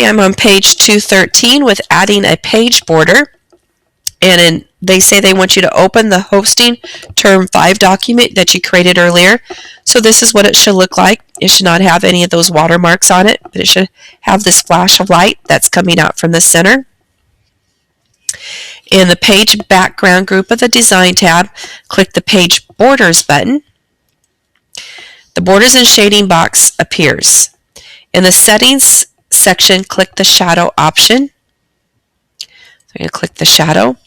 Okay, I'm on page 213 with adding a page border. And they say they want you to open the hosting term 5 document that you created earlier. So this is what it should look like. It should not have any of those watermarks on it, but it should have this flash of light that's coming out from the center. In the page background group of the design tab, click the page borders button. The borders and shading box appears. In the settings section, click the shadow option. I'm going to click the shadow.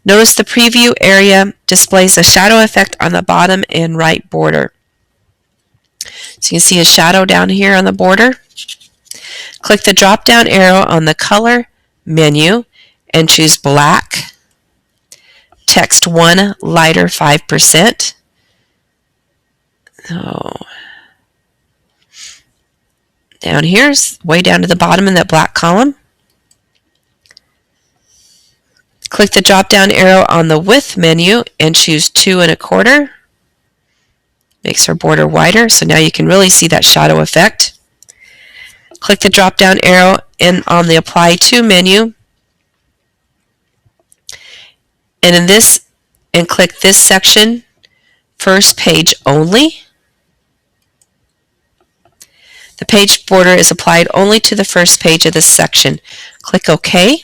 Notice the preview area displays a shadow effect on the bottom and right border. So you can see a shadow down here on the border. Click the drop down arrow on the color menu and choose black. Text 1 lighter 5%. So down here's way down to the bottom in that black column. Click the drop-down arrow on the width menu and choose 2 1/4. Makes our border wider, so now you can really see that shadow effect. Click the drop-down arrow on the Apply To menu, and click this section, First Page Only. The page border is applied only to the first page of this section. Click OK.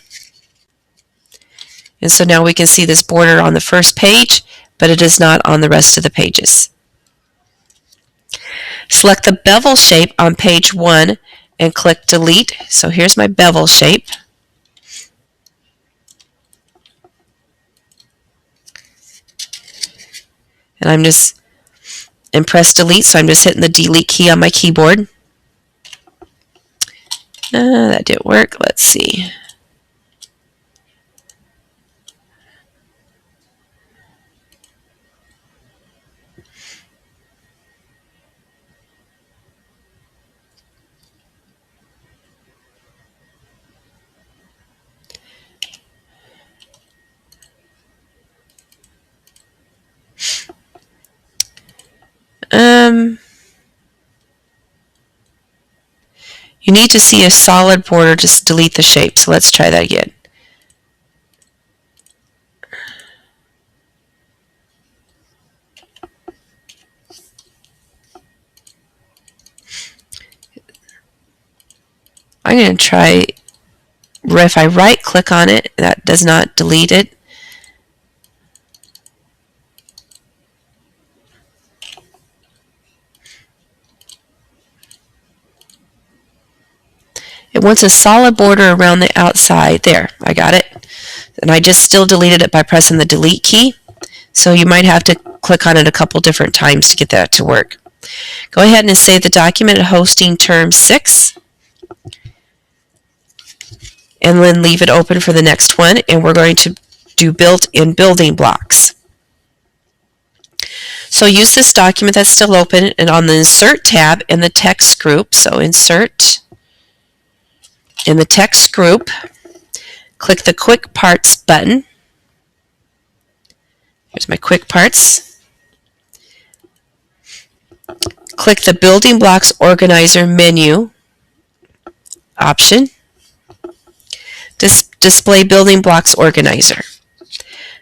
And so now we can see this border on the first page, but it is not on the rest of the pages. Select the bevel shape on page 1 and click Delete. So here's my bevel shape. And press Delete, so I'm just hitting the Delete key on my keyboard. That didn't work. Let's see. You need to see a solid border to delete the shape, so let's try that again. I'm going to try, if I right click on it, that does not delete it. It wants a solid border around the outside. There, I got it. And I just still deleted it by pressing the Delete key. So you might have to click on it a couple different times to get that to work. Go ahead and save the document at hosting term 6. And then leave it open for the next one. And we're going to do built-in building blocks. So use this document that's still open and on the Insert tab in the text group. So Insert. In the text group, click the Quick Parts button. Here's my Quick Parts. Click the Building Blocks Organizer menu option. Display Building Blocks Organizer.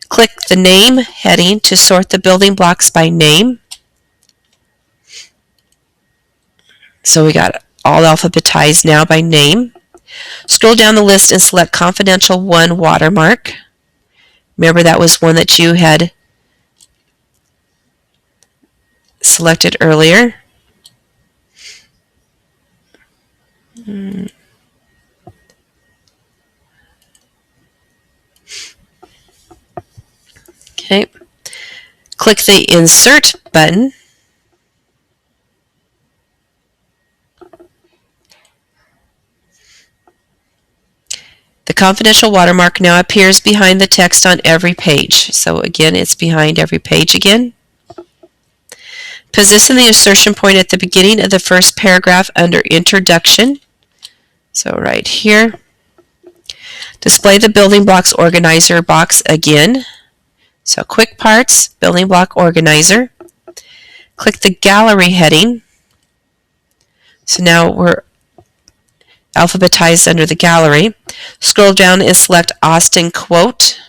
Click the Name heading to sort the building blocks by name. So we got all alphabetized now by name. Scroll down the list and select Confidential 1 watermark. Remember that was one that you had selected earlier. Okay. Click the Insert button. The confidential watermark now appears behind the text on every page. So again, it's behind every page again. Position the insertion point at the beginning of the first paragraph under Introduction. So right here. Display the Building Blocks Organizer box again. So Quick Parts, Building Block Organizer. Click the Gallery heading. So now alphabetized under the gallery. Scroll down and select Austin Quote.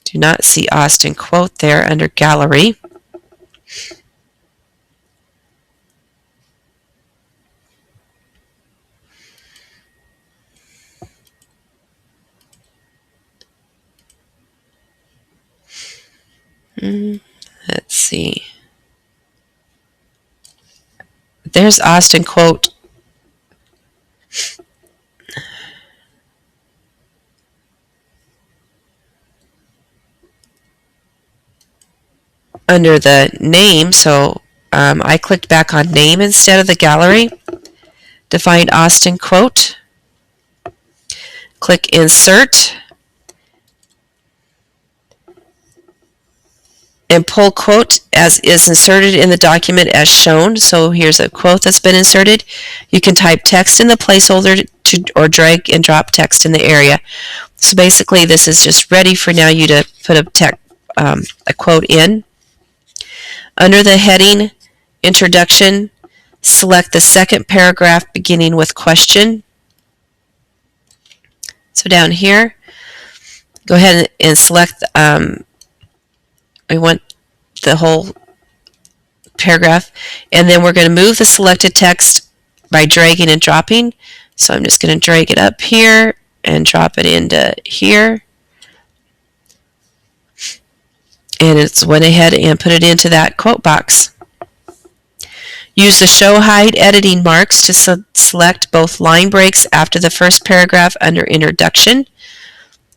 Do not see Austin Quote there under gallery. Let's see. There's Austin Quote. Under the name, so I clicked back on name instead of the gallery to find Austin Quote. Click Insert and pull quote as is inserted in the document as shown. So here's a quote that's been inserted. You can type text in the placeholder or drag and drop text in the area. So basically this is just ready for now you to put a quote in. Under the heading Introduction, select the second paragraph beginning with question. So down here, go ahead and select, we want the whole paragraph, and then we're going to move the selected text by dragging and dropping. So I'm just going to drag it up here and drop it into here. And it's went ahead and put it into that quote box. Use the Show Hide editing marks to select both line breaks after the first paragraph under Introduction.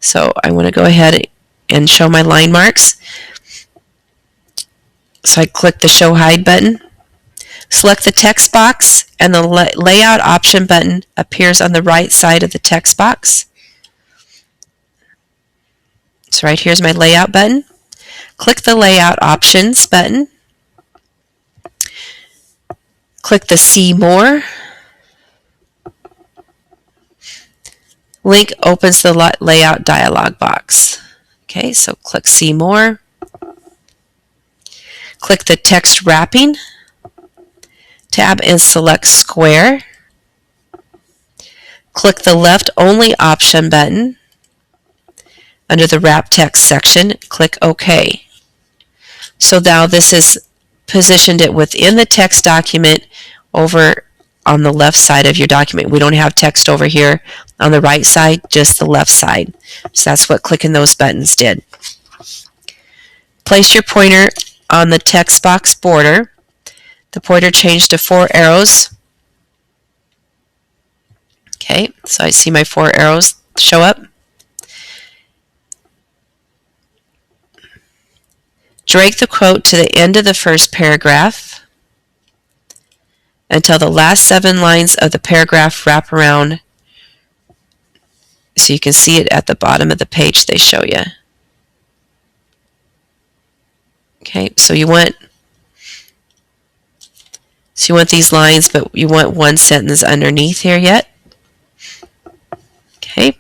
So I want to go ahead and show my line marks. So I click the Show Hide button. Select the text box, and the Layout option button appears on the right side of the text box. So right here's my Layout button. Click the Layout Options button. Click the See More. Link opens the Layout dialog box. Okay, so click See More. Click the Text Wrapping tab and select Square. Click the Left Only option button. Under the Wrap Text section, click OK. So now this is positioned it within the text document over on the left side of your document. We don't have text over here on the right side, just the left side. So that's what clicking those buttons did. Place your pointer on the text box border. The pointer changed to 4 arrows. Okay, so I see my 4 arrows show up. Drag the quote to the end of the first paragraph until the last 7 lines of the paragraph wrap around, so you can see it at the bottom of the page they show you. Okay, so you want these lines, but you want one sentence underneath here yet. Okay.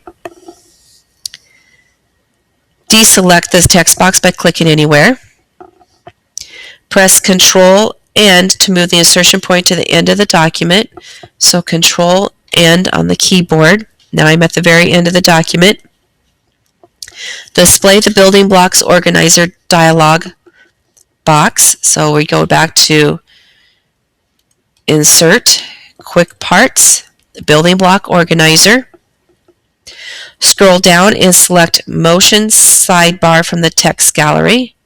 Deselect this text box by clicking anywhere. Press Control End to move the insertion point to the end of the document. So Control End on the keyboard. Now I'm at the very end of the document. Display the building blocks organizer dialog box. So we go back to Insert, Quick Parts, Building Block Organizer. Scroll down and select Motion Sidebar from the text gallery.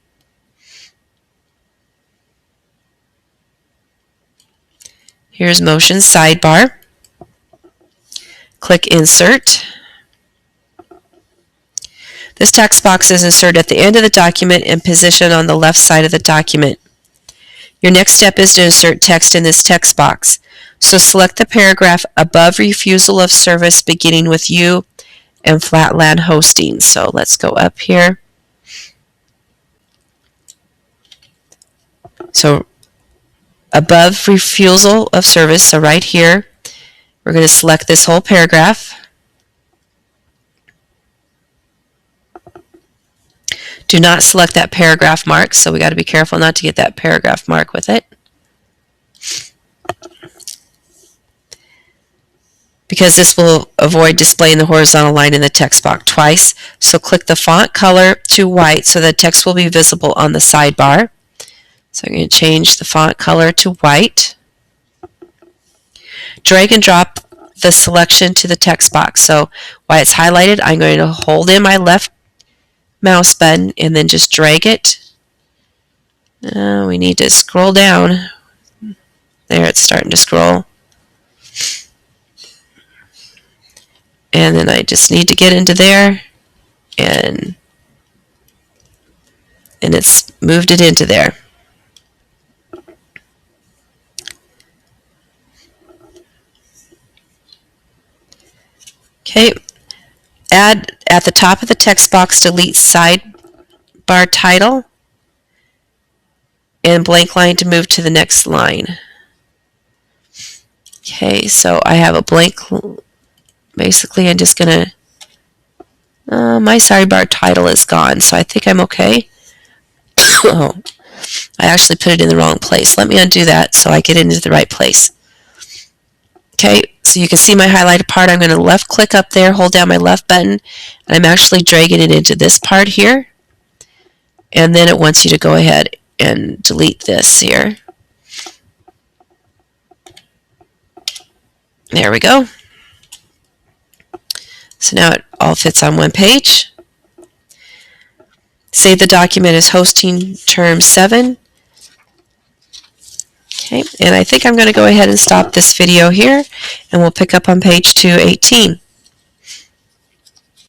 Here's Motion Sidebar. Click Insert. This text box is inserted at the end of the document and positioned on the left side of the document. Your next step is to insert text in this text box. So select the paragraph above refusal of service beginning with you and Flatland Hosting. So let's go up here. So above refusal of service, so right here, we're going to select this whole paragraph. Do not select that paragraph mark, so we got to be careful not to get that paragraph mark with it. because this will avoid displaying the horizontal line in the text box twice. So click the font color to white so the text will be visible on the sidebar. So I'm going to change the font color to white. Drag and drop the selection to the text box. So while it's highlighted, I'm going to hold in my left mouse button and then just drag it. We need to scroll down. There, it's starting to scroll. And then I just need to get into there, and it's moved it into there. Okay, add at the top of the text box, delete sidebar title and blank line to move to the next line. Okay, so I have a blank. Basically, I'm just going to, my sidebar title is gone, so I think I'm okay. Oh, I actually put it in the wrong place. Let me undo that so I get into the right place. Okay, so you can see my highlighted part. I'm going to left click up there, hold down my left button, and I'm actually dragging it into this part here. And then it wants you to go ahead and delete this here. There we go. So now it all fits on one page. Save the document as hosting term 7. Okay, and I think I'm going to go ahead and stop this video here, and we'll pick up on page 218.